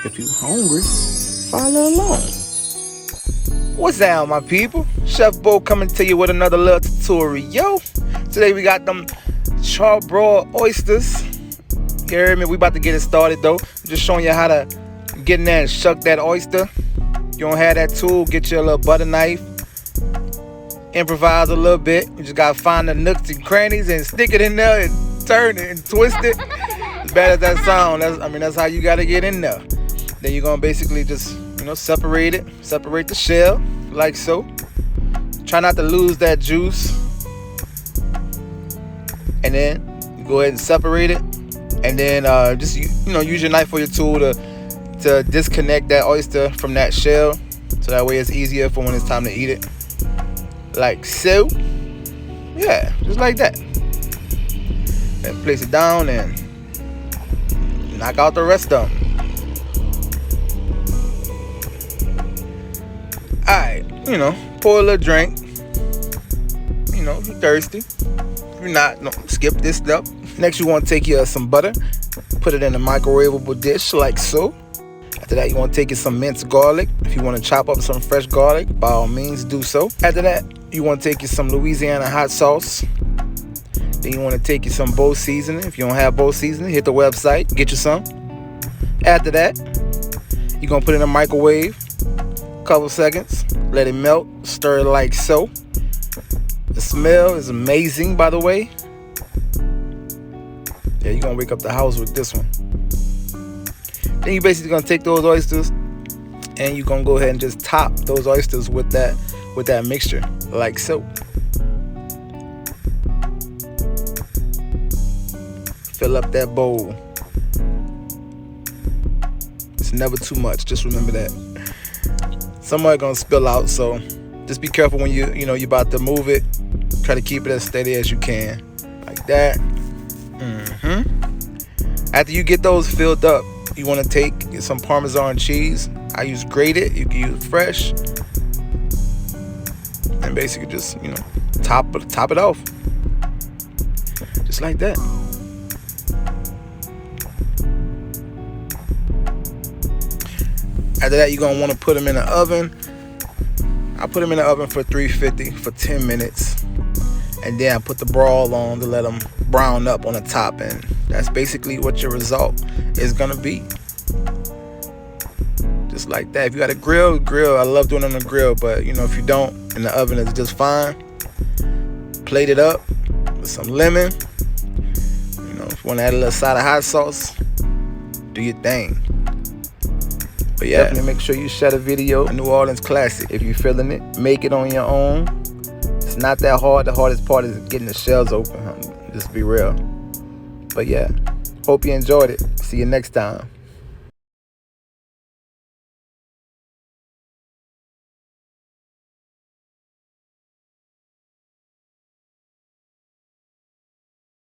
If you hungry, follow along. What's down, my people? Chef Bo coming to you with another little tutorial. Today we got them char broiled oysters. You heard me? We about to get it started though. Just showing you how to get in there and shuck that oyster. You don't have that tool, get you a little butter knife. Improvise a little bit. You just gotta find the nooks and crannies and stick it in there and turn it and twist it. As bad as that sound, that's how you gotta get in there. Then you're gonna basically just, separate it. Separate the shell, like so. Try not to lose that juice. And then you go ahead and separate it. And then just use your knife or your tool to disconnect that oyster from that shell. So that way it's easier for when it's time to eat it. Like so. Yeah, just like that. And place it down and knock out the rest of them. Alright, pour a little drink. If you're thirsty. If you're not, skip this step. Next, you want to take some butter, put it in a microwavable dish like so. After that, you want to take some minced garlic. If you want to chop up some fresh garlic, by all means do so. After that, you want to take some Louisiana hot sauce. Then you want to take some Bo seasoning. If you don't have Bo seasoning, hit the website, get you some. After that, you're going to put it in a microwave, couple seconds, let it melt, stir it like so. The smell is amazing, by the way. Yeah, you're going to wake up the house with this one. Then you're basically going to take those oysters and you're going to go ahead and just top those oysters with that mixture, like so. Fill up that bowl. It's never too much, just remember that. Somewhere gonna spill out, so just be careful when you're about to move it. Try to keep it as steady as you can, like that. After you get those filled up, you want to take some Parmesan cheese. I use grated, you can use fresh, and basically just top it off, just like that. After that, you're gonna want to put them in the oven. I put them in the oven for 350 for 10 minutes, and then I put the broil on to let them brown up on the top, and that's basically what your result is gonna be. Just like that. If you got a grill. I love doing it on the grill, but if you don't, in the oven is just fine. Plate it up with some lemon. If you want to add a little side of hot sauce, do your thing. But yeah, definitely make sure you share the video. A New Orleans classic. If you're feeling it, make it on your own. It's not that hard. The hardest part is getting the shells open. Just be real. But yeah, hope you enjoyed it. See you next time.